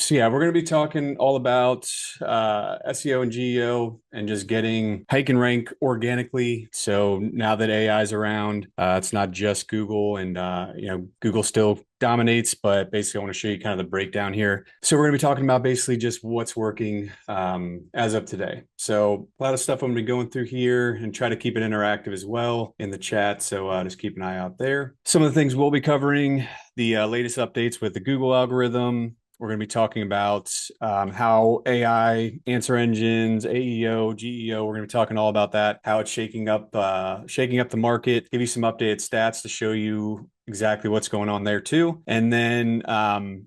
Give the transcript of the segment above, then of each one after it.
So yeah, we're going to be talking all about SEO and GEO and just getting hike and rank organically. So now that AI is around, it's not just Google, and Google still dominates, but basically I want to show you kind of the breakdown here. So we're going to be talking about basically just what's working as of today. So a lot of stuff I'm going to be going through here and try to keep it interactive as well in the chat. So just keep an eye out there. Some of the things we'll be covering, the latest updates with the Google algorithm. We're going to be talking about how AI, answer engines, AEO, GEO. We're going to be talking all about that, how it's shaking up the market. Give you some updated stats to show you exactly what's going on there too, and then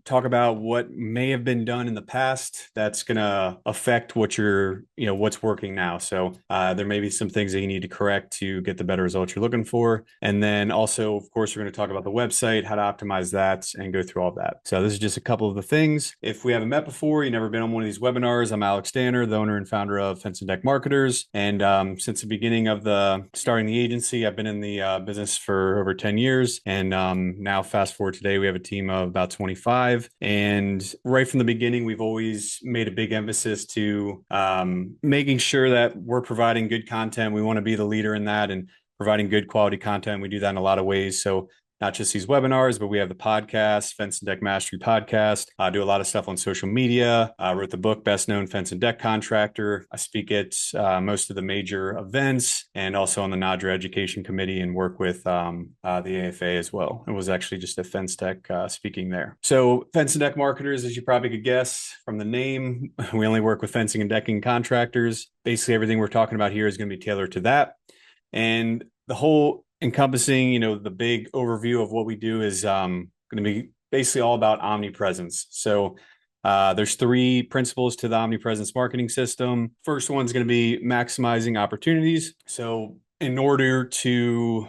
talk about what may have been done in the past that's going to affect what's working now. So there may be some things that you need to correct to get the better results you're looking for, and then also, of course, we're going to talk about the website, how to optimize that, and go through all that. So this is just a couple of the things. If we haven't met before, you've never been on one of these webinars, I'm Alex Danner, the owner and founder of Fence and Deck Marketers, and since the beginning of starting the agency, I've been in the business for over 10 years, and now fast forward today, we have a team of about 25. And right from the beginning, we've always made a big emphasis to making sure that we're providing good content. We want to be the leader in that and providing good quality content. We do that in a lot of ways. So not just these webinars, but we have the podcast, Fence and Deck Mastery Podcast. I do a lot of stuff on social media. I wrote the book, Best Known Fence and Deck Contractor. I speak at most of the major events and also on the NADRA Education Committee and work with the AFA as well. It was actually just a Fence Deck speaking there. So Fence and Deck Marketers, as you probably could guess from the name, we only work with fencing and decking contractors. Basically, everything we're talking about here is going to be tailored to that. And the whole encompassing, the big overview of what we do is going to be basically all about omnipresence. So there's three principles to the omnipresence marketing system. First one's going to be maximizing opportunities. So in order to,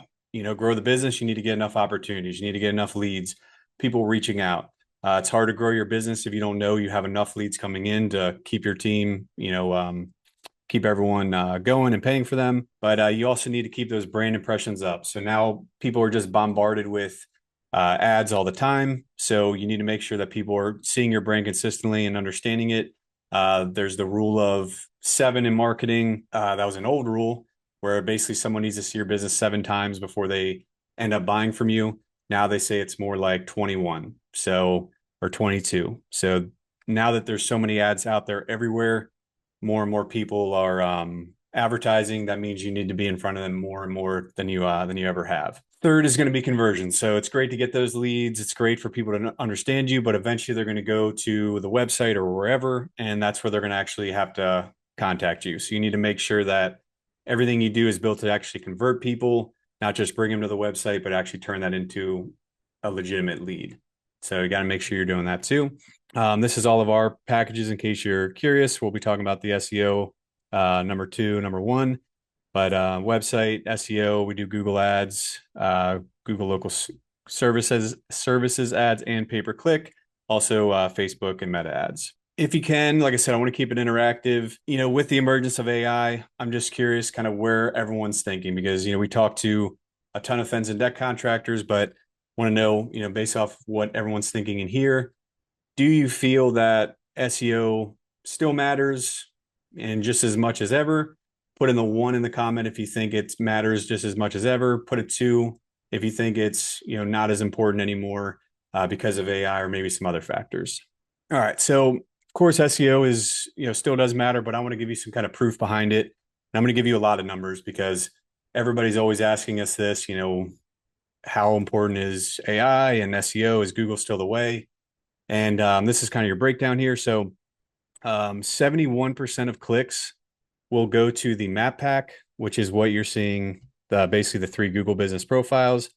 grow the business, you need to get enough opportunities. You need to get enough leads, people reaching out. It's hard to grow your business if you don't know you have enough leads coming in to keep your team, keep everyone going and paying for them. But you also need to keep those brand impressions up. So now people are just bombarded with ads all the time. So you need to make sure that people are seeing your brand consistently and understanding it. There's the rule of 7 in marketing. That was an old rule where basically someone needs to see your business 7 times before they end up buying from you. Now they say it's more like 21. So, or 22. So now that there's so many ads out there everywhere, more and more people are advertising. That means you need to be in front of them more and more than you ever have. Third is going to be conversion. So it's great to get those leads. It's great for people to understand you, but eventually they're going to go to the website or wherever, and that's where they're going to actually have to contact you. So you need to make sure that everything you do is built to actually convert people, not just bring them to the website, but actually turn that into a legitimate lead. So you got to make sure you're doing that too. This is all of our packages in case you're curious. We'll be talking about the SEO number 2, number 1, but website SEO, we do Google ads, Google local services ads, and pay-per-click, also Facebook and meta ads. If you can, like I said, I want to keep it interactive. With the emergence of AI, I'm just curious kind of where everyone's thinking, because, we talk to a ton of fence and deck contractors, but want to know, based off what everyone's thinking in here, do you feel that SEO still matters and just as much as ever? Put in the 1 in the comment if you think it matters just as much as ever. Put a 2 if you think it's not as important anymore because of AI or maybe some other factors. All right, so of course SEO is still does matter, but I want to give you some kind of proof behind it. And I'm going to give you a lot of numbers because everybody's always asking us this. How important is AI and SEO? Is Google still the way? And this is kind of your breakdown here. So 71% of clicks will go to the map pack, which is what you're seeing, basically the 3 Google business profiles,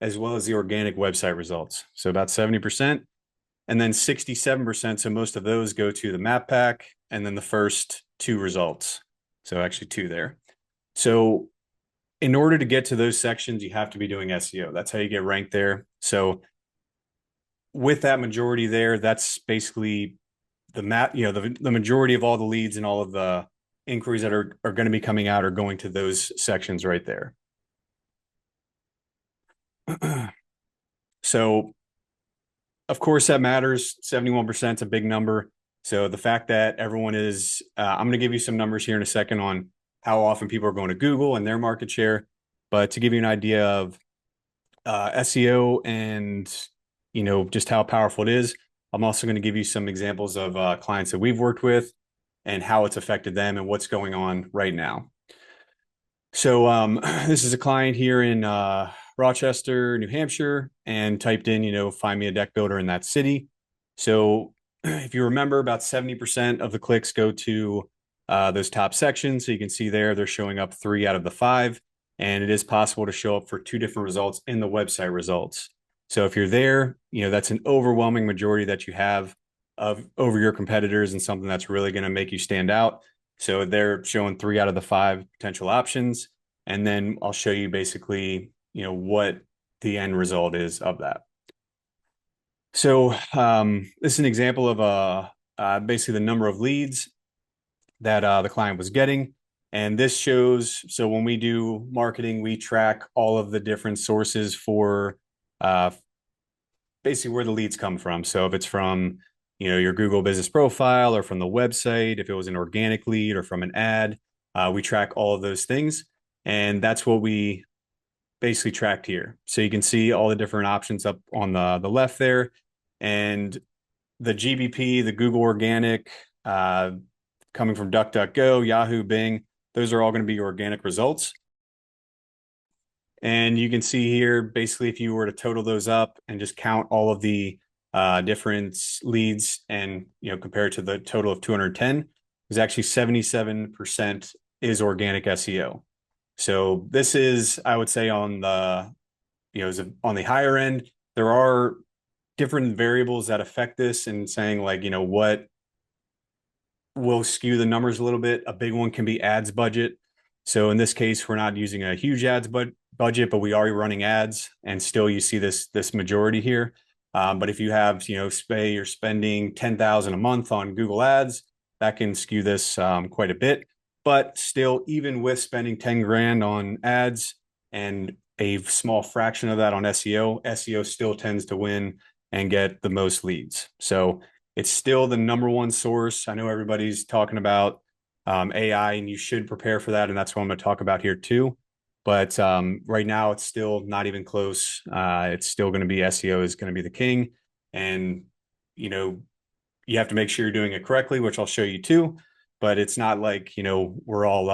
as well as the organic website results. So about 70%. And then 67%, so most of those go to the map pack and then the first 2 results. So actually 2 there. So in order to get to those sections, you have to be doing SEO. That's how you get ranked there. So with that majority there, that's basically the majority of all the leads and all of the inquiries that are going to be coming out are going to those sections right there. So of course, that matters. 71% is a big number. So the fact that everyone is, I'm going to give you some numbers here in a second on how often people are going to Google and their market share. But to give you an idea of SEO and just how powerful it is, I'm also going to give you some examples of clients that we've worked with and how it's affected them and what's going on right now. So this is a client here in Rochester, New Hampshire, and typed in, find me a deck builder in that city. So if you remember, about 70% of the clicks go to those top sections. So you can see there, they're showing up 3 out of the 5, and it is possible to show up for 2 different results in the website results. So if you're there, that's an overwhelming majority that you have of over your competitors and something that's really going to make you stand out. So they're showing 3 out of the 5 potential options. And then I'll show you basically, what the end result is of that. So this is an example of basically the number of leads that the client was getting. And this shows, so when we do marketing, we track all of the different sources for basically where the leads come from. So if it's from, your Google business profile or from the website, if it was an organic lead or from an ad, we track all of those things. And that's what we basically tracked here. So you can see all the different options up on the left there. And the GBP, the Google organic, coming from DuckDuckGo, Yahoo, Bing, those are all going to be organic results. And you can see here, basically, if you were to total those up and just count all of the different leads and compare it to the total of 210, is actually 77% is organic SEO. So this is, I would say, on the on the higher end. There are different variables that affect this and saying like, what will skew the numbers a little bit. A big one can be ads budget. So in this case, we're not using a huge ads budget, but we are running ads, and still you see this majority here. But if you have, say you're spending 10,000 a month on Google Ads, that can skew this quite a bit. But still, even with spending 10 grand on ads and a small fraction of that on SEO still tends to win and get the most leads. So it's still the number one source. I know everybody's talking about AI, and you should prepare for that. And that's what I'm going to talk about here too. But right now, it's still not even close. It's still going to be SEO is going to be the king. And, you have to make sure you're doing it correctly, which I'll show you too. But it's not like, we're all,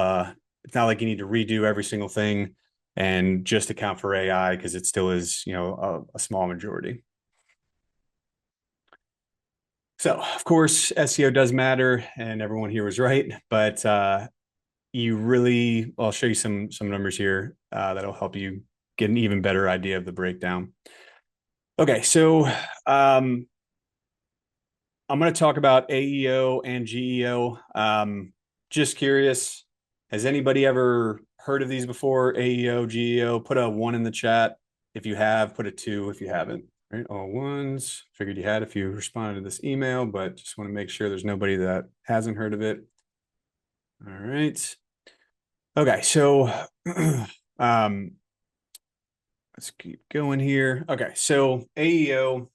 it's not like you need to redo every single thing and just account for AI, because it still is, a small majority. So, of course, SEO does matter, and everyone here was right. But I'll show you some numbers here that'll help you get an even better idea of the breakdown. Okay, so I'm going to talk about AEO and GEO. Just curious, has anybody ever heard of these before? AEO, GEO? Put a 1 in the chat if you have. Put a 2 if you haven't. All right, all ones. Figured you had if you responded to this email, but just want to make sure there's nobody that hasn't heard of it. All right. Okay, so let's keep going here. Okay, so AEO,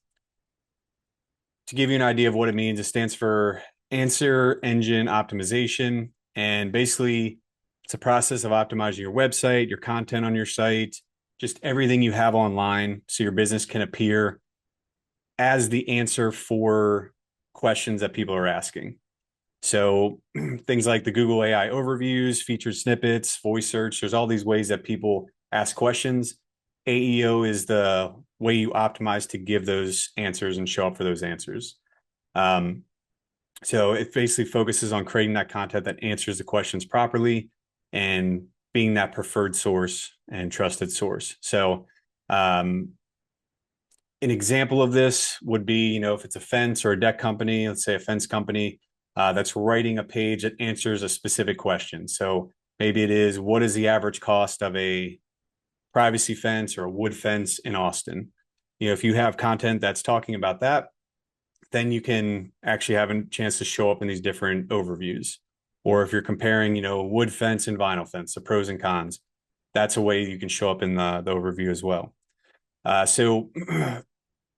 to give you an idea of what it means, it stands for Answer Engine Optimization. And basically, it's a process of optimizing your website, your content on your site, just everything you have online so your business can appear as the answer for questions that people are asking. So things like the Google AI overviews, featured snippets, voice search, there's all these ways that people ask questions. AEO is the way you optimize to give those answers and show up for those answers. So it basically focuses on creating that content that answers the questions properly and being that preferred source and trusted source. So an example of this would be, if it's a fence or a deck company, let's say a fence company that's writing a page that answers a specific question. So maybe it is, what is the average cost of a privacy fence or a wood fence in Austin? If you have content that's talking about that, then you can actually have a chance to show up in these different overviews. Or if you're comparing, wood fence and vinyl fence, the pros and cons, that's a way you can show up in the overview as well. So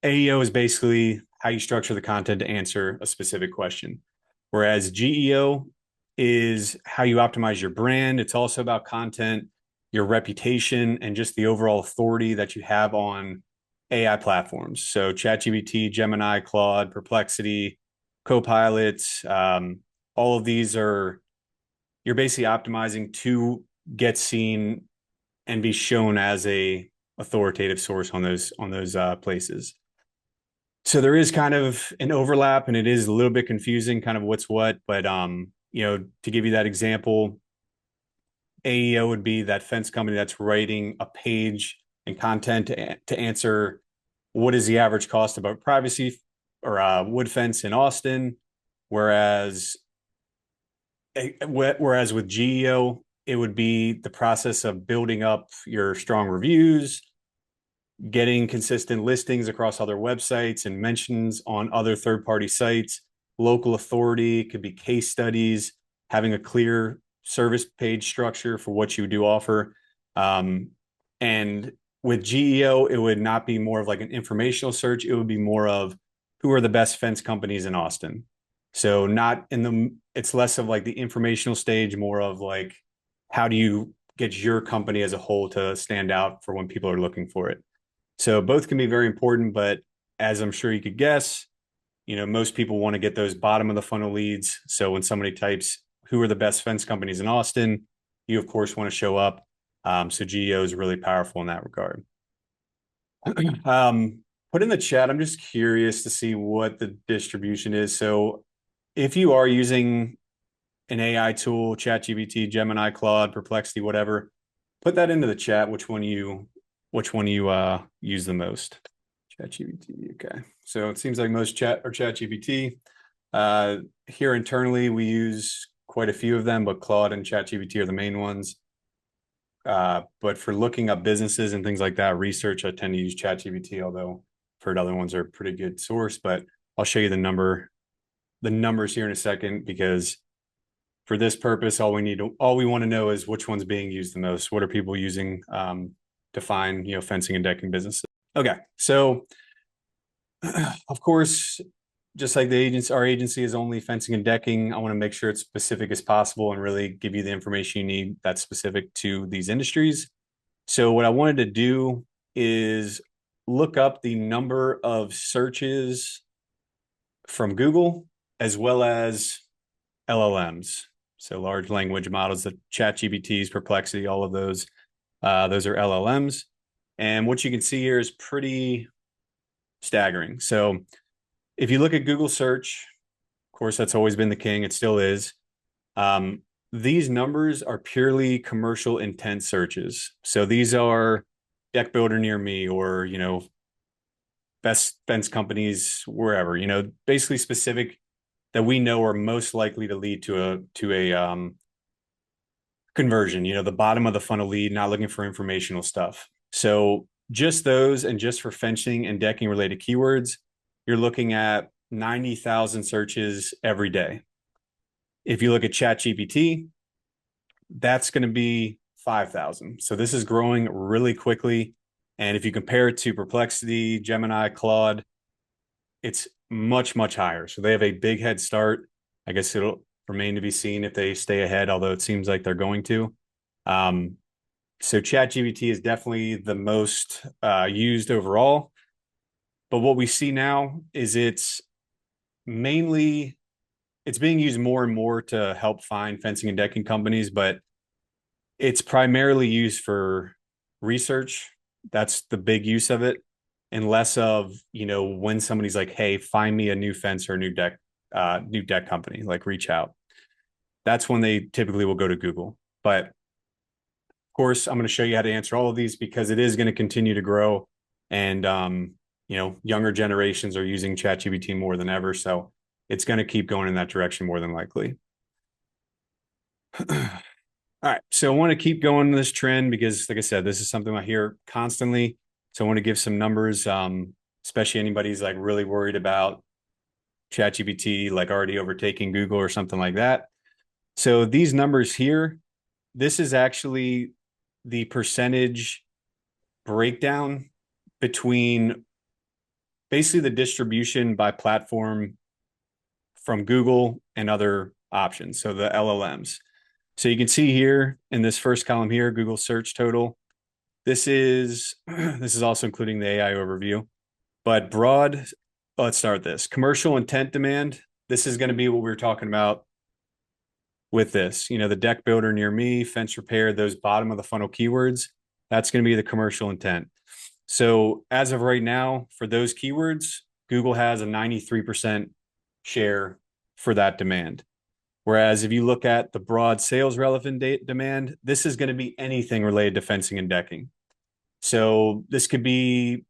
AEO is basically how you structure the content to answer a specific question, whereas GEO is how you optimize your brand. It's also about content, your reputation, and just the overall authority that you have on AI platforms. So ChatGPT, Gemini, Claude, Perplexity, Copilot, all of these are, you're basically optimizing to get seen and be shown as a authoritative source on those places. So there is kind of an overlap, and it is a little bit confusing, kind of what's what. But to give you that example, AEO would be that fence company that's writing a page and content to answer what is the average cost about privacy or wood fence in Austin, whereas with GEO, it would be the process of building up your strong reviews, getting consistent listings across other websites and mentions on other third-party sites. Local authority could be case studies, having a clear service page structure for what you do offer. And with GEO, it would not be more of like an informational search. It would be more of who are the best fence companies in Austin. So it's less of like the informational stage, more of like, how do you get your company as a whole to stand out for when people are looking for it? So both can be very important, but as I'm sure you could guess, most people want to get those bottom of the funnel leads. So when somebody types, who are the best fence companies in Austin, you of course want to show up. So GEO is really powerful in that regard. Put in the chat, I'm just curious to see what the distribution is. So if you are using an AI tool, ChatGPT, Gemini, Claude, Perplexity, whatever, put that into the chat, which one you use the most. ChatGPT. Okay. So it seems like most ChatGPT. Here internally, we use quite a few of them, but Claude and ChatGPT are the main ones. But for looking up businesses and things like that, research, I tend to use ChatGPT, although I've heard other ones are a pretty good source. But I'll show you the numbers here in a second, because for this purpose, all we want to know is which one's being used the most. What are people using to find, fencing and decking businesses? Okay, so of course, just like our agency is only fencing and decking. I want to make sure it's specific as possible and really give you the information you need that's specific to these industries. So what I wanted to do is look up the number of searches from Google as well as LLMs. So large language models, the ChatGPTs, Perplexity, all of those are LLMs. And what you can see here is pretty staggering. So if you look at Google search, of course, that's always been the king. It still is. These numbers are purely commercial intent searches. So these are deck builder near me, or, best fence companies wherever, basically specific that we know are most likely to lead to a conversion, the bottom of the funnel lead, not looking for informational stuff. So just those, and just for fencing and decking related keywords, you're looking at 90,000 searches every day. If you look at ChatGPT, that's going to be 5,000. So this is growing really quickly. And if you compare it to Perplexity, Gemini, Claude, it's much, much higher. So they have a big head start. I guess it'll remain to be seen if they stay ahead, although it seems like they're going to. So ChatGPT is definitely the most used overall. But what we see now is it's being used more and more to help find fencing and decking companies, but it's primarily used for research. That's the big use of it, and less of, when somebody's like, hey, find me a new fence or a new deck company, like reach out. That's when they typically will go to Google. But of course, I'm going to show you how to answer all of these, because it is going to continue to grow. And, younger generations are using ChatGPT more than ever. So it's going to keep going in that direction more than likely. All right. So I want to keep going this trend because, like I said, this is something I hear constantly. So I want to give some numbers, especially anybody's like really worried about ChatGPT, like already overtaking Google or something like that. So these numbers here, this is actually the percentage breakdown between basically the distribution by platform from Google and other options. So the LLMs. So you can see here in this first column here, Google search total. This is this is also including the AI overview. But broad, let's start this. Commercial intent demand. This is going to be what we were talking about with this. The deck builder near me, fence repair, those bottom of the funnel keywords. That's going to be the commercial intent. So as of right now, for those keywords, Google has a 93% share for that demand. Whereas if you look at the broad sales relevant demand, this is going to be anything related to fencing and decking. So this could be,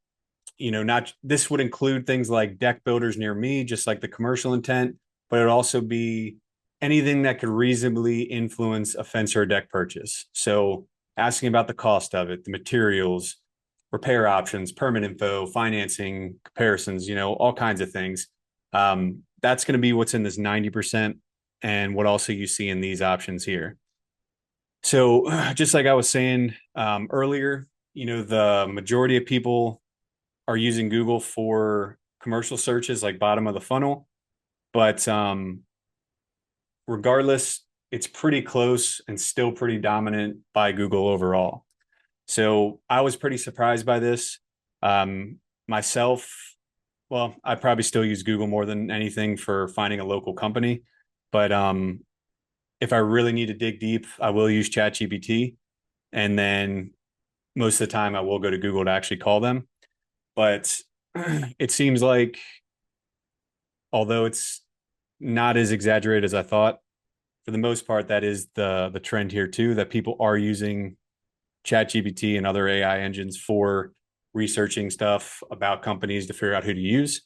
not this would include things like deck builders near me, just like the commercial intent, but it'd also be anything that could reasonably influence a fence or a deck purchase. So asking about the cost of it, the materials, repair options, permit info, financing, comparisons, all kinds of things. That's going to be what's in this 90% and what also you see in these options here. So just like I was saying earlier, the majority of people are using Google for commercial searches like bottom of the funnel. But regardless, it's pretty close and still pretty dominant by Google overall. So I was pretty surprised by this. Myself, well, I probably still use Google more than anything for finding a local company. But if I really need to dig deep, I will use ChatGPT. And then most of the time, I will go to Google to actually call them. But it seems like, although it's not as exaggerated as I thought, for the most part, that is the trend here too, that people are using ChatGPT and other AI engines for researching stuff about companies to figure out who to use.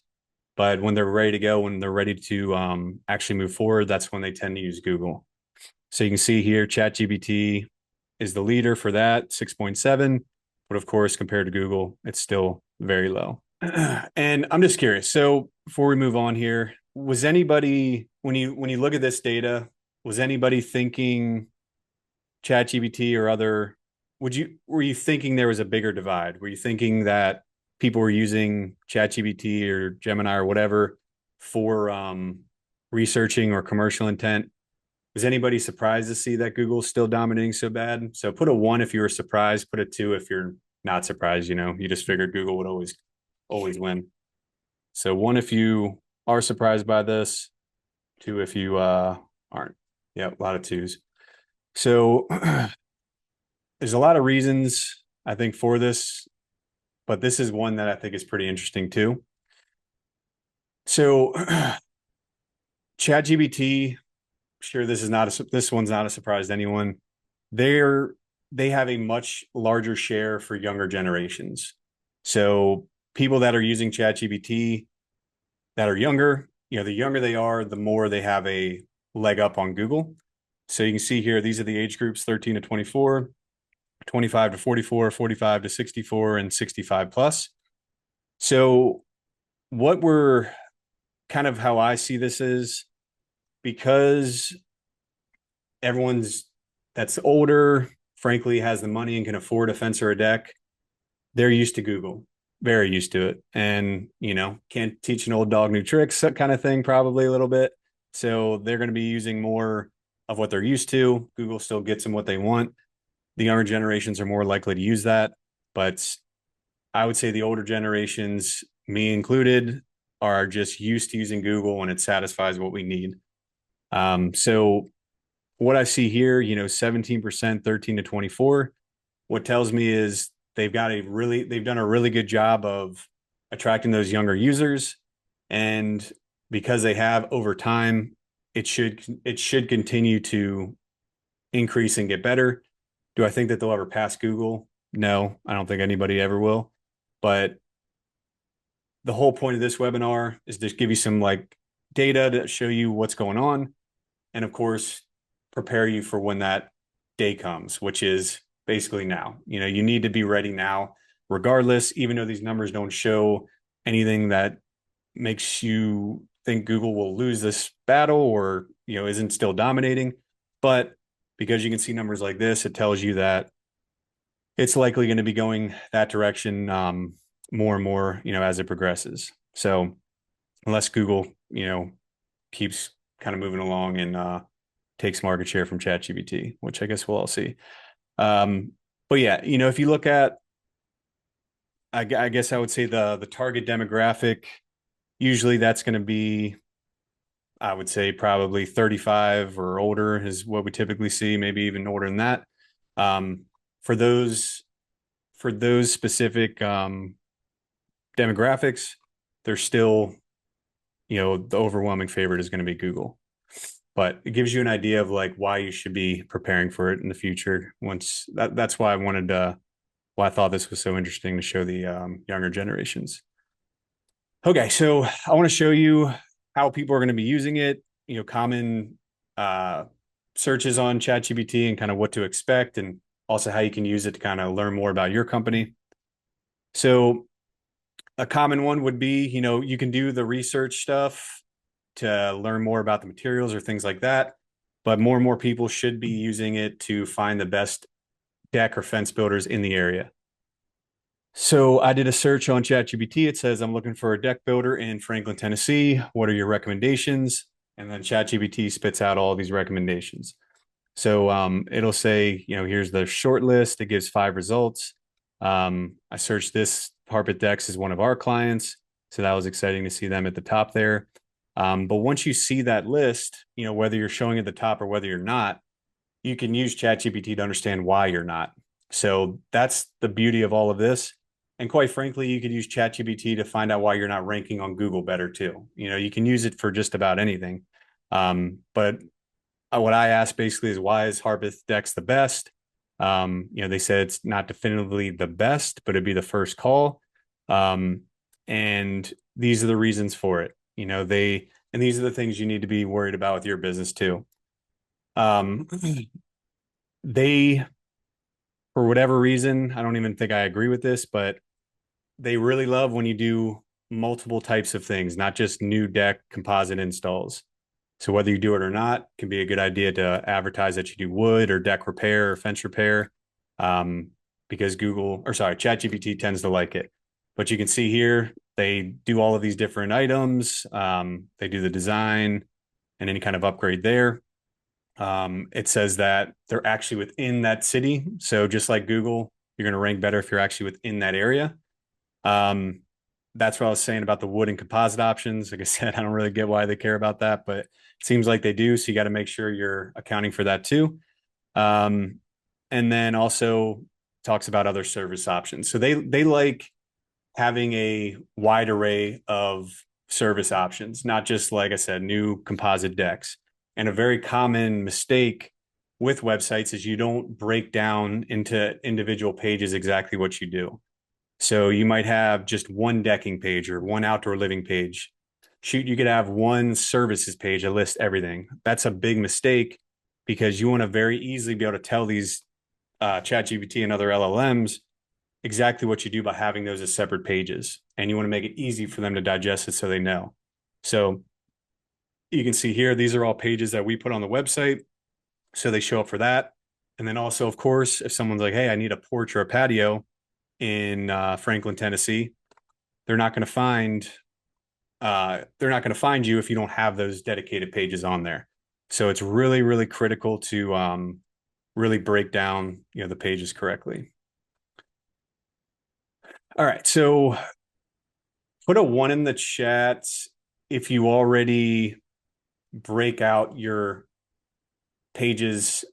But when they're ready to go, when they're ready to actually move forward, that's when they tend to use Google. So you can see here, ChatGPT is the leader for that, 6.7. But of course, compared to Google, it's still very low. And I'm just curious. So before we move on here, was anybody, when you look at this data, was anybody thinking ChatGPT or other, were you thinking there was a bigger divide? Were you thinking that people were using ChatGPT or Gemini or whatever for researching or commercial intent? Was anybody surprised to see that Google's still dominating so bad? So put a 1 if you were surprised, put a 2 if you're not surprised, you just figured Google would always win. So 1 if you are surprised by this, 2 if you aren't. Yeah, a lot of 2s. So there's a lot of reasons I think for this, but this is one that I think is pretty interesting too. So ChatGPT, sure, this one's not a surprise to anyone. They have a much larger share for younger generations. So people that are using ChatGPT that are younger, the younger they are, the more they have a leg up on Google. So you can see here, these are the age groups 13 to 24, 25 to 44, 45 to 64, and 65 plus. So what we're kind of how I see this is because everyone's that's older, frankly, has the money and can afford a fence or a deck, they're used to Google, very used to it. And, can't teach an old dog new tricks, that kind of thing, probably a little bit. So they're going to be using more of what they're used to. Google still gets them what they want. The younger generations are more likely to use that. But I would say the older generations, me included, are just used to using Google and it satisfies what we need. So what I see here, 17%, 13 to 24, what tells me is they've done a really good job of attracting those younger users. And because they have over time, it should continue to increase and get better. Do I think that they'll ever pass Google? No, I don't think anybody ever will. But the whole point of this webinar is to give you some data to show you what's going on. And of course, prepare you for when that day comes, which is basically now. You need to be ready now, regardless, even though these numbers don't show anything that makes you think Google will lose this battle or, isn't still dominating. But because you can see numbers like this, it tells you that it's likely going to be going that direction more and more, as it progresses. So unless Google, keeps kind of moving along and takes market share from ChatGPT, which I guess we'll all see. Um, but yeah, if you look at, I guess I would say the target demographic, usually that's going to be, I would say probably 35 or older is what we typically see, maybe even older than that. Um, for those specific demographics, they're still, the overwhelming favorite is going to be Google. But it gives you an idea of like why you should be preparing for it in the future. That's why why I thought this was so interesting to show the younger generations. Okay, so I want to show you how people are going to be using it, common uh, searches on ChatGPT and kind of what to expect, and also how you can use it to kind of learn more about your company. So a common one would be, you can do the research stuff to learn more about the materials or things like that. But more and more people should be using it to find the best deck or fence builders in the area. So I did a search on ChatGPT. It says, I'm looking for a deck builder in Franklin, Tennessee. What are your recommendations? And then ChatGPT spits out all these recommendations. So it'll say, here's the short list. It gives 5 results. I searched this Carpet Decks as one of our clients. So that was exciting to see them at the top there. But once you see that list, whether you're showing at the top or whether you're not, you can use ChatGPT to understand why you're not. So that's the beauty of all of this. And quite frankly, you could use ChatGPT to find out why you're not ranking on Google better too. You can use it for just about anything. But what I asked basically is why is Harpeth Dex the best? They said it's not definitively the best, but it'd be the first call. And these are the reasons for it. And these are the things you need to be worried about with your business too. Um, they, for whatever reason, I don't even think I agree with this, but they really love when you do multiple types of things, not just new deck composite installs. So whether you do it or not, it can be a good idea to advertise that you do wood or deck repair or fence repair, um, because ChatGPT tends to like it. But you can see here they do all of these different items. They do the design and any kind of upgrade there. It says that they're actually within that city. So just like Google, you're going to rank better if you're actually within that area. Um, that's what I was saying about the wood and composite options. Like I said, I don't really get why they care about that, but it seems like they do. So you got to make sure you're accounting for that too. Um, and then also talks about other service options. So they like having a wide array of service options, not just, like I said, new composite decks. And a very common mistake with websites is you don't break down into individual pages exactly what you do. So you might have just one decking page or one outdoor living page. Shoot, you could have one services page that lists everything. That's a big mistake because you want to very easily be able to tell these ChatGPT and other LLMs exactly what you do by having those as separate pages. And you want to make it easy for them to digest it so they know. So you can see here, these are all pages that we put on the website. So they show up for that. And then also, of course, if someone's like, hey, I need a porch or a patio in Franklin, Tennessee, they're not going to find you if you don't have those dedicated pages on there. So it's really, really critical to really break down, the pages correctly. All right, so put a 1 in the chat if you already break out your pages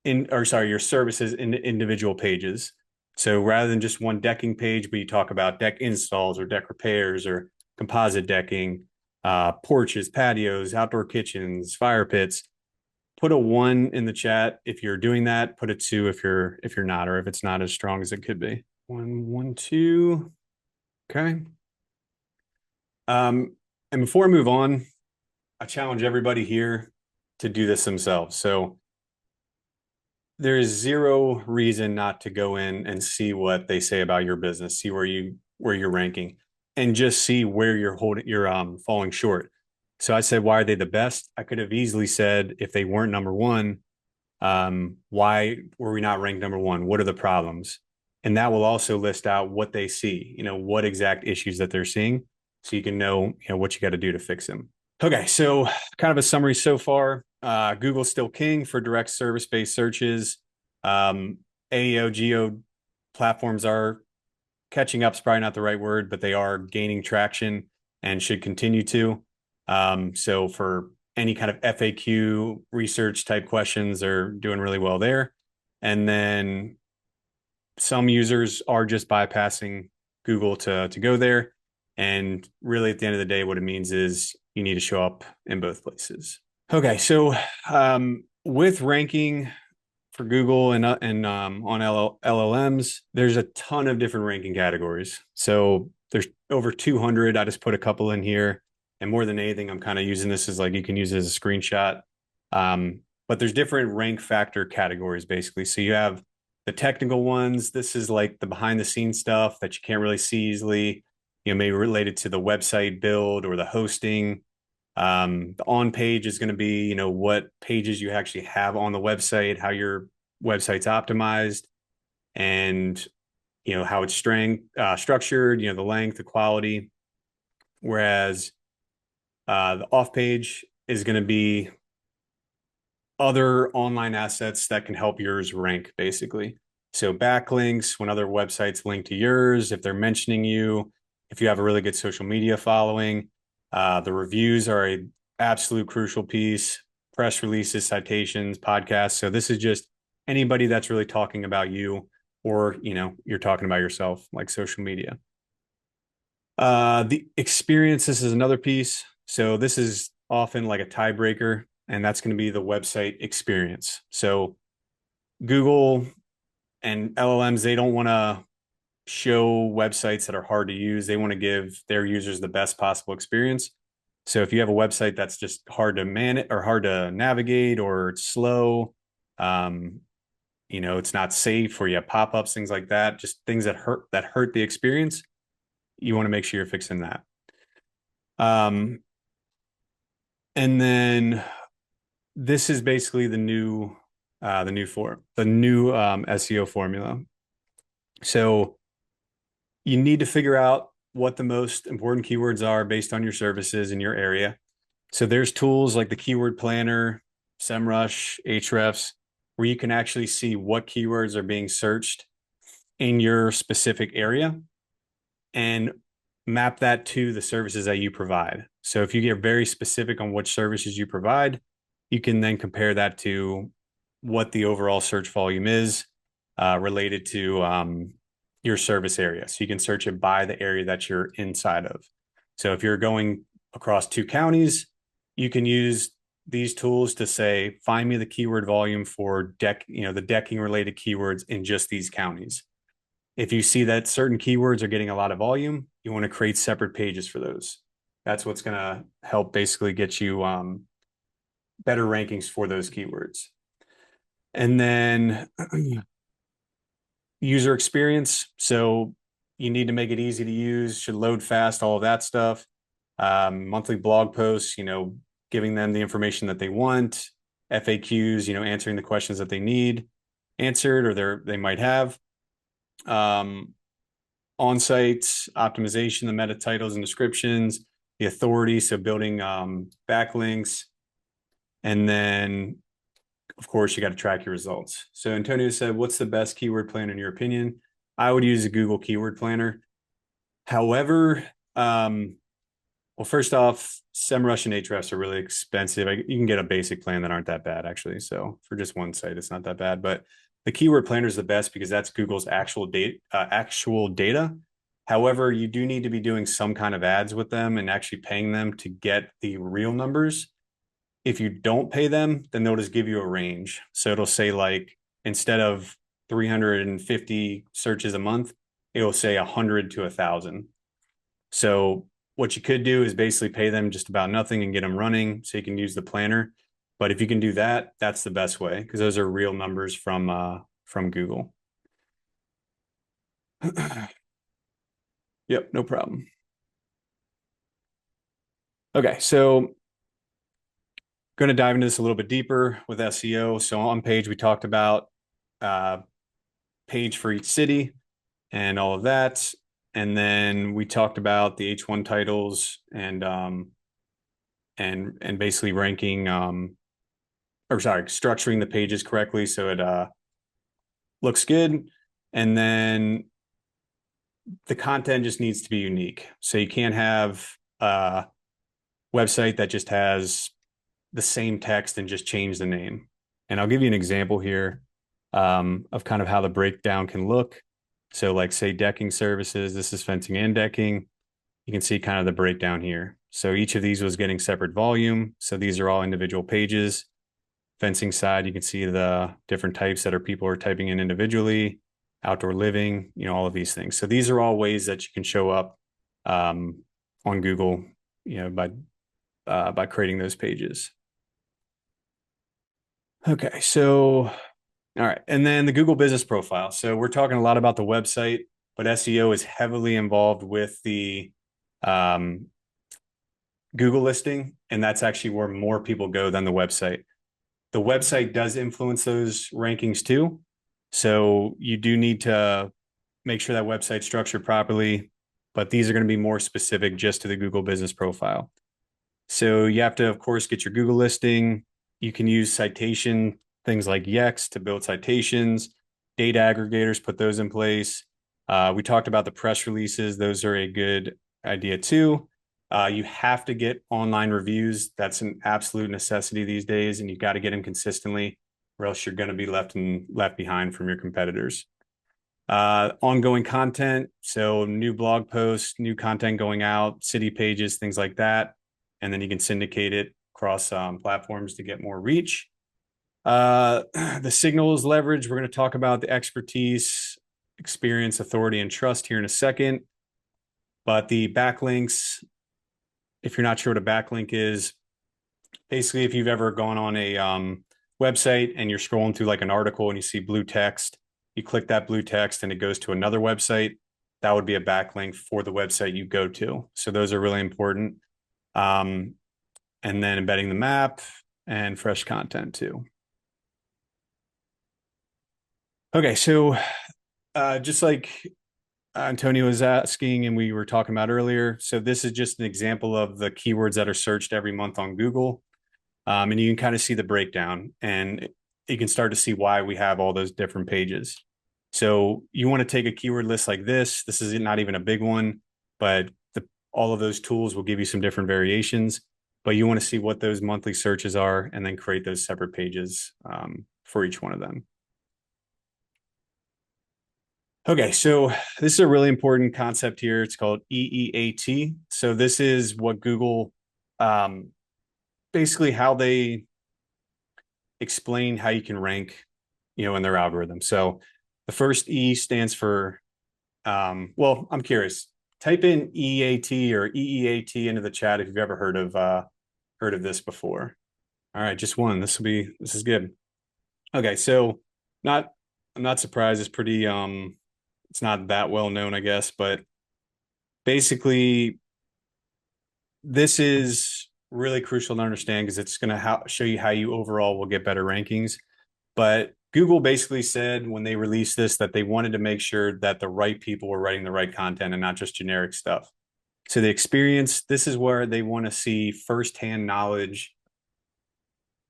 your services into individual pages. So rather than just one decking page, but you talk about deck installs or deck repairs or composite decking, porches, patios, outdoor kitchens, fire pits. Put a 1 in the chat if you're doing that. Put a 2 if you're not, or if it's not as strong as it could be. 1, 2. Okay. And before I move on, I challenge everybody here to do this themselves. So there is zero reason not to go in and see what they say about your business, see where you're ranking, and just see where you're falling short. So I said, why are they the best? I could have easily said if they weren't number one, why were we not ranked number one? What are the problems? And that will also list out what they see, what exact issues that they're seeing. so you can know, what you got to do to fix them. Okay, so kind of a summary so far. Google's still king for direct service-based searches. AEO, geo platforms are catching up is probably not the right word, but they are gaining traction and should continue to. So for any kind of FAQ research type questions, they're doing really well there. And then some users are just bypassing Google to go there. And really, at the end of the day, what it means is you need to show up in both places. Okay, so with ranking for Google and on LLMs, there's a ton of different ranking categories. So there's over 200. I just put a couple in here, and more than anything, I'm kind of using this as like you can use it as a screenshot. But there's different rank factor categories basically. So you have the technical ones. This is like the behind the scenes stuff that you can't really see easily. Maybe related to the website build or the hosting. The on page is going to be, what pages you actually have on the website, how your website's optimized, and how it's structured, the length, the quality. Whereas the off page is going to be other online assets that can help yours rank, basically. So backlinks, when other websites link to yours, if they're mentioning you, if you have a really good social media following. The reviews are a absolute crucial piece. Press releases, citations, podcasts. So this is just anybody that's really talking about you, or you're talking about yourself, like social media. The experience, this is another piece. So this is often like a tiebreaker, and that's going to be the website experience. So Google and LLMs, they don't want to show websites that are hard to use. They want to give their users the best possible experience. So if you have a website that's just hard to manage or hard to navigate, or it's slow, it's not safe, or you have pop-ups, things like that, just things that hurt the experience, you want to make sure you're fixing that. And then this is basically the new SEO formula. So you need to figure out what the most important keywords are based on your services in your area. So there's tools like the Keyword Planner, SEMrush, Ahrefs, where you can actually see what keywords are being searched in your specific area and map that to the services that you provide. So if you get very specific on which services you provide, you can then compare that to what the overall search volume is related to your service area. So you can search it by the area that you're inside of. So if you're going across 2 counties, you can use these tools to say, find me the keyword volume for the decking related keywords in just these counties. If you see that certain keywords are getting a lot of volume, you want to create separate pages for those. That's what's going to help basically get you better rankings for those keywords. And then user experience. So you need to make it easy to use, should load fast, all of that stuff. Monthly blog posts, giving them the information that they want, FAQs, answering the questions that they need answered or they might have. On-site optimization, the meta titles and descriptions, the authority, so building backlinks. And then, of course, you got to track your results. So Antonio said, what's the best keyword planner in your opinion? I would use a Google Keyword Planner. However, well, first off, SEMrush and Ahrefs are really expensive. You can get a basic plan that aren't that bad, actually. So for just one site, it's not that bad. But the Keyword Planner is the best because that's Google's actual data. However, you do need to be doing some kind of ads with them and actually paying them to get the real numbers. If you don't pay them, then they'll just give you a range. So it'll say like, instead of 350 searches a month, it'll say 100 to 1,000. So what you could do is basically pay them just about nothing and get them running so you can use the planner. But if you can do that, that's the best way because those are real numbers from Google. Yep, no problem. Okay, so going to dive into this a little bit deeper with SEO. So on page, we talked about page for each city and all of that. And then we talked about the H1 titles and basically ranking or sorry, structuring the pages correctly so it looks good. And then the content just needs to be unique. So you can't have a website that just has the same text and just change the name. And I'll give you an example here of kind of how the breakdown can look. So, like, say, decking services, this is fencing and decking. You can see kind of the breakdown here. So each of these was getting separate volume. So these are all individual pages. Fencing side, you can see the different types that people are typing in individually, outdoor living, all of these things. So these are all ways that you can show up on Google, by creating those pages. Okay, so all right, and then the Google Business Profile. So we're talking a lot about the website, but SEO is heavily involved with the um, Google listing, and that's actually where more people go than the website. The website does influence those rankings too. So you do need to make sure that website's structured properly, but these are going to be more specific just to the Google Business Profile. So you have to, of course, get your Google listing. You can use citation, things like Yext to build citations, data aggregators, put those in place. We talked about the press releases. Those are a good idea too. You have to get online reviews. That's an absolute necessity these days, and you've got to get them consistently, or else you're going to be left behind from your competitors. Ongoing content, so new blog posts, new content going out, city pages, things like that, and then you can syndicate it across platforms to get more reach. The signals leverage, we're going to talk about the expertise, experience, authority, and trust here in a second. But the backlinks, if you're not sure what a backlink is, basically if you've ever gone on a website and you're scrolling through like an article and you see blue text, you click that blue text and it goes to another website, that would be a backlink for the website you go to. So those are really important. And then embedding the map and fresh content too. Okay, so just like Antonio was asking and we were talking about earlier, so this is just an example of the keywords that are searched every month on Google. And you can kind of see the breakdown and you can start to see why we have all those different pages. So you want to take a keyword list like this. This is not even a big one, but all of those tools will give you some different variations. But you want to see what those monthly searches are and then create those separate pages for each one of them. Okay, so this is a really important concept here. It's called EEAT. So this is what Google, basically how they explain how you can rank, in their algorithm. So the first E stands for, well, I'm curious. Type in EAT or EEAT into the chat if you've ever heard of this before. All right, just one. This is good. Okay, so I'm not surprised. It's pretty it's not that well known, I guess, but basically this is really crucial to understand because it's going to show you how you overall will get better rankings. But Google basically said when they released this that they wanted to make sure that the right people were writing the right content and not just generic stuff. So the experience, this is where they want to see firsthand knowledge,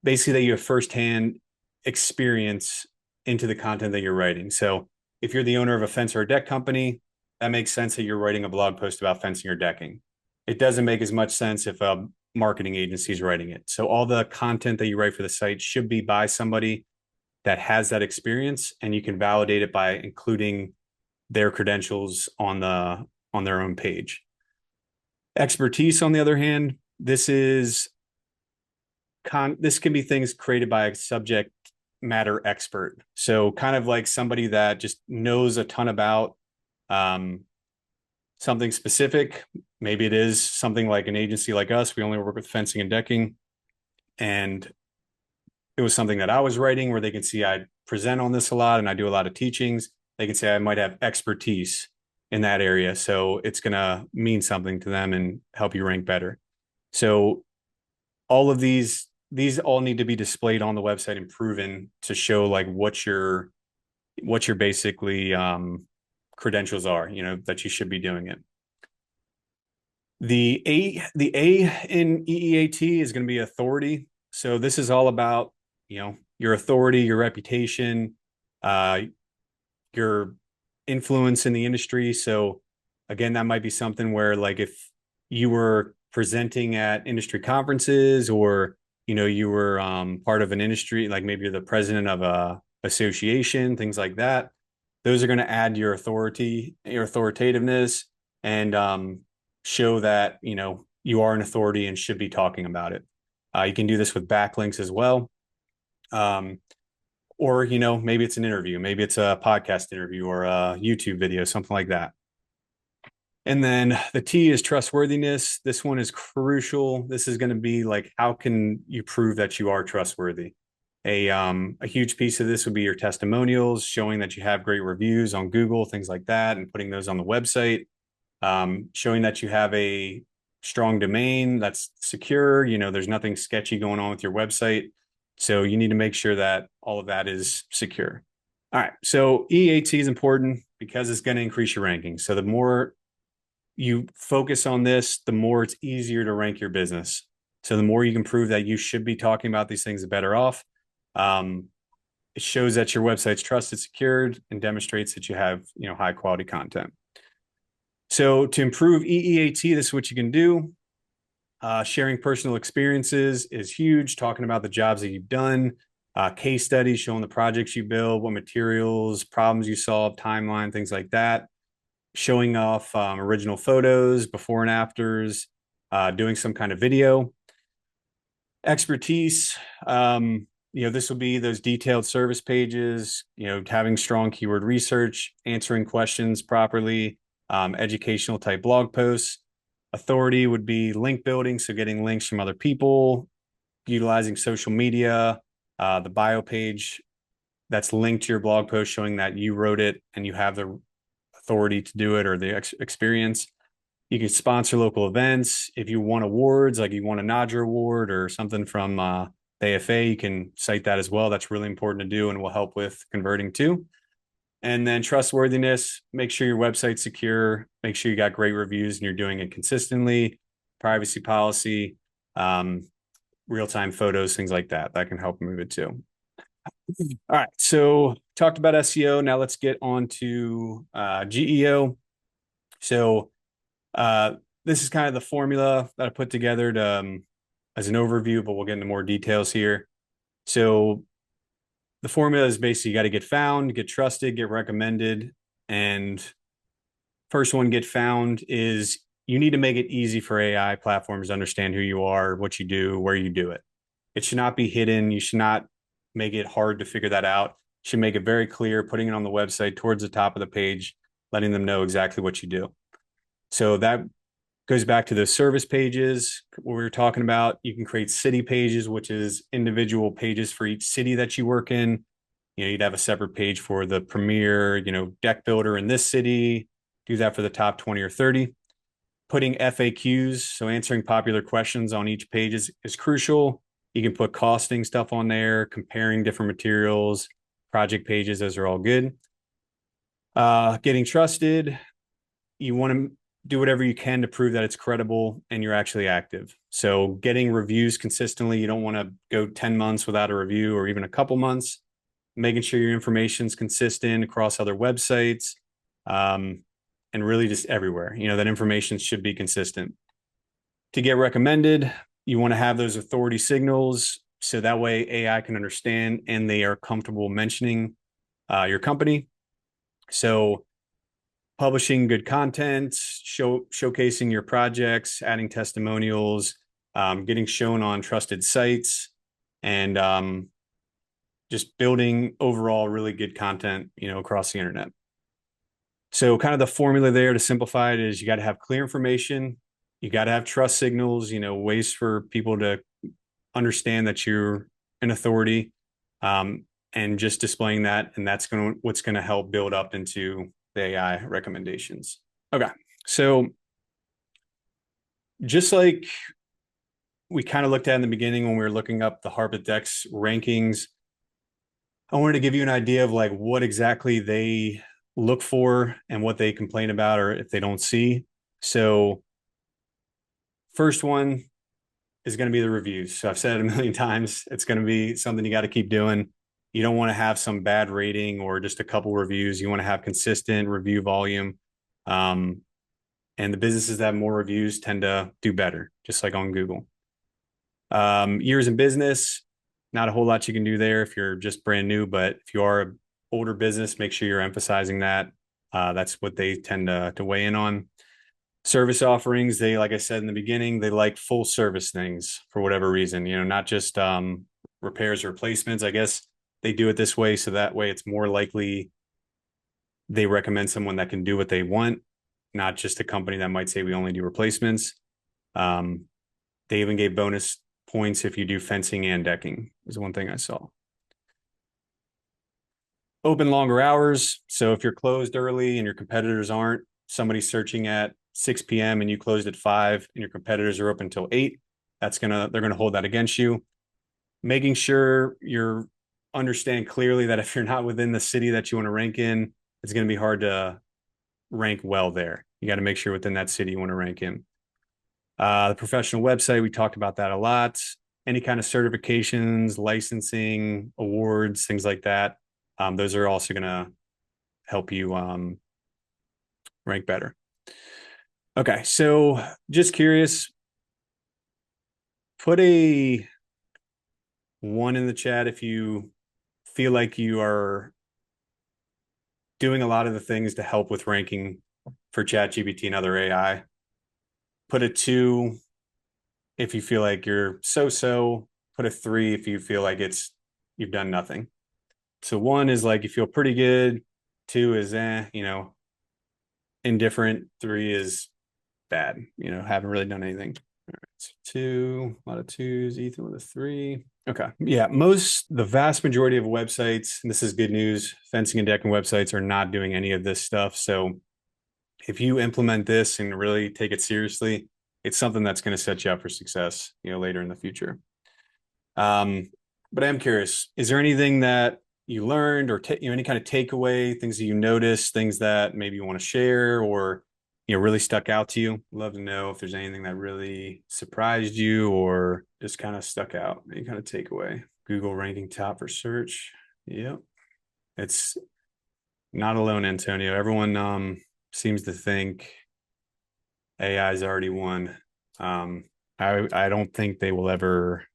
basically that you have firsthand experience into the content that you're writing. So if you're the owner of a fence or a deck company, that makes sense that you're writing a blog post about fencing or decking. It doesn't make as much sense if a marketing agency is writing it. So all the content that you write for the site should be by somebody that has that experience, and you can validate it by including their credentials on their own page. Expertise, on the other hand, this can be things created by a subject matter expert. So kind of like somebody that just knows a ton about something specific. Maybe it is something like an agency like us. We only work with fencing and decking. And it was something that I was writing where they can see I present on this a lot and I do a lot of teachings. They can say I might have expertise in that area. So it's going to mean something to them and help you rank better. So all of these all need to be displayed on the website and proven to show like what you're basically credentials are, that you should be doing it. The A in EEAT is going to be authority. So this is all about, your authority, your reputation, uh, your influence in the industry. So again, that might be something where like if you were presenting at industry conferences, or you were part of an industry, like maybe you're the president of a association, things like that. Those are going to add your authority, your authoritativeness, and show that you are an authority and should be talking about it. You can do this with backlinks as well. Or maybe it's an interview, maybe it's a podcast interview or a YouTube video, something like that. And then the T is trustworthiness. This one is crucial. This is going to be like, how can you prove that you are trustworthy? A huge piece of this would be your testimonials, showing that you have great reviews on Google, things like that, and putting those on the website. Showing that you have a strong domain that's secure. There's nothing sketchy going on with your website. So you need to make sure that all of that is secure. All right. So EAT is important because it's going to increase your ranking. So the more you focus on this, the more it's easier to rank your business. So the more you can prove that you should be talking about these things, the better off. It shows that your website's trusted, secured, and demonstrates that you have, high quality content. So to improve EEAT, this is what you can do. Sharing personal experiences is huge. Talking about the jobs that you've done, case studies, showing the projects you build, what materials, problems you solve, timeline, things like that. Showing off original photos, before and afters, doing some kind of video. Expertise, this will be those detailed service pages, having strong keyword research, answering questions properly, educational type blog posts. Authority would be link building, so getting links from other people, utilizing social media, the bio page that's linked to your blog post showing that you wrote it and you have the authority to do it or the experience. You can sponsor local events. If you won awards, like you won a Nodger Award or something from the AFA, you can cite that as well. That's really important to do and will help with converting too. And then trustworthiness, make sure your website's secure, make sure you got great reviews and you're doing it consistently. Privacy policy, real-time photos, things like that. That can help move it too. All right, so talked about SEO. Now let's get on to GEO. So this is kind of the formula that I put together to, as an overview, but we'll get into more details here. So the formula is basically you got to get found, get trusted, get recommended. And first one, get found, is you need to make it easy for AI platforms to understand who you are, what you do, where you do it. It should not be hidden. You should not make it hard to figure that out. You should make it very clear, putting it on the website towards the top of the page, letting them know exactly what you do. So that goes back to the service pages what we were talking about. You can create city pages, which is individual pages for each city that you work in. You'd have a separate page for the premier, deck builder in this city. Do that for the top 20 or 30. Putting FAQs, so answering popular questions on each page is crucial. You can put costing stuff on there, comparing different materials, project pages, those are all good. Getting trusted, you want to do whatever you can to prove that it's credible and you're actually active. So getting reviews consistently, you don't want to go 10 months without a review or even a couple months. Making sure your information is consistent across other websites, and really just everywhere. That information should be consistent. To get recommended, you want to have those authority signals so that way AI can understand and they are comfortable mentioning your company. So publishing good content, showcasing your projects, adding testimonials, getting shown on trusted sites, and just building overall really good content, across the internet. So kind of the formula there to simplify it is you got to have clear information. You got to have trust signals, ways for people to understand that you're an authority, and just displaying that. And that's what's going to help build up into the AI recommendations. Okay. So just like we kind of looked at in the beginning when we were looking up the HarpetDex rankings, I wanted to give you an idea of like what exactly they look for and what they complain about or if they don't see. So, first one is going to be the reviews. So, I've said it a million times. It's going to be something you got to keep doing. You don't want to have some bad rating or just a couple reviews. You want to have consistent review volume. Um, and the businesses that have more reviews tend to do better, just like on Google. Years in business, not a whole lot you can do there if you're just brand new, but if you are an older business, make sure you're emphasizing that. That's what they tend to weigh in on. Service offerings, they, like I said in the beginning, they like full service things for whatever reason, not just repairs or replacements. I guess they do it this way so that way it's more likely they recommend someone that can do what they want, not just a company that might say we only do replacements. Um, they even gave bonus points if you do fencing and decking, is one thing I saw. Open longer hours. So if you're closed early and your competitors aren't, somebody's searching at 6 p.m. and you closed at 5 and your competitors are open until 8, they're gonna hold that against you. Making sure you're understand clearly that if you're not within the city that you want to rank in, it's going to be hard to rank well there. You got to make sure within that city you want to rank in. The professional website, we talked about that a lot. Any kind of certifications, licensing, awards, things like that. Those are also going to help you rank better. Okay, so just curious, put a 1 in the chat if you feel like you are doing a lot of the things to help with ranking for ChatGPT and other AI. Put a 2 if you feel like you're so. Put a 3 if you feel like you've done nothing. So 1 is like you feel pretty good. 2 is indifferent. 3 is bad. Haven't really done anything. All right, so 2, a lot of 2s. Ethan with a 3. Okay. Yeah, the vast majority of websites, and this is good news, fencing and decking websites are not doing any of this stuff. So if you implement this and really take it seriously, it's something that's going to set you up for success, later in the future. But I am curious, is there anything that you learned or any kind of takeaway, things that you noticed, things that maybe you want to share or really stuck out to you? Love to know if there's anything that really surprised you or just kind of stuck out, any kind of takeaway. Google ranking top for search. Yep. It's not alone, Antonio. Everyone seems to think AI's already won. I don't think they will ever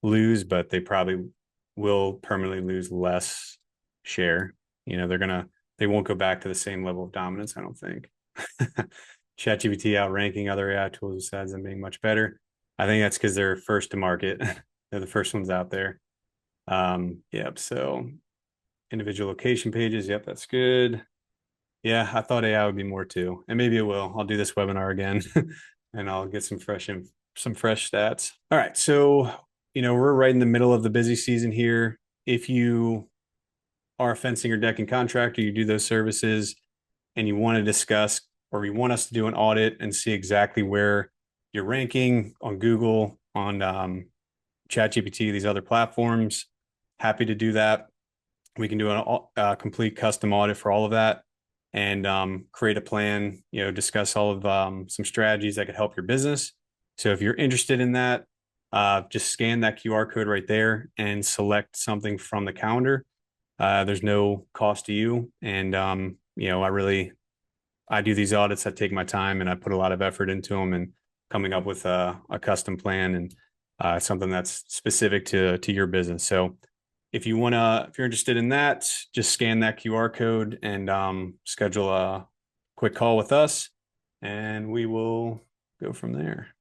lose, but they probably will permanently lose less share. They won't go back to the same level of dominance, I don't think. ChatGPT outranking other AI tools besides them being much better. I think that's because they're first to market. They're the first ones out there. Yep. So individual location pages. Yep, that's good. Yeah, I thought AI would be more too, and maybe it will. I'll do this webinar again, and I'll get some fresh stats. All right, so we're right in the middle of the busy season here. If you are a fencing or decking contractor, you do those services, and you want to discuss, or you want us to do an audit and see exactly where you're ranking on Google, on ChatGPT, these other platforms. Happy to do that. We can do a complete custom audit for all of that and create a plan, discuss all of some strategies that could help your business. So if you're interested in that, just scan that QR code right there and select something from the calendar. There's no cost to you. And, I do these audits. I take my time and I put a lot of effort into them and coming up with a custom plan and something that's specific to your business. So if you're interested in that, just scan that QR code and schedule a quick call with us, and we will go from there.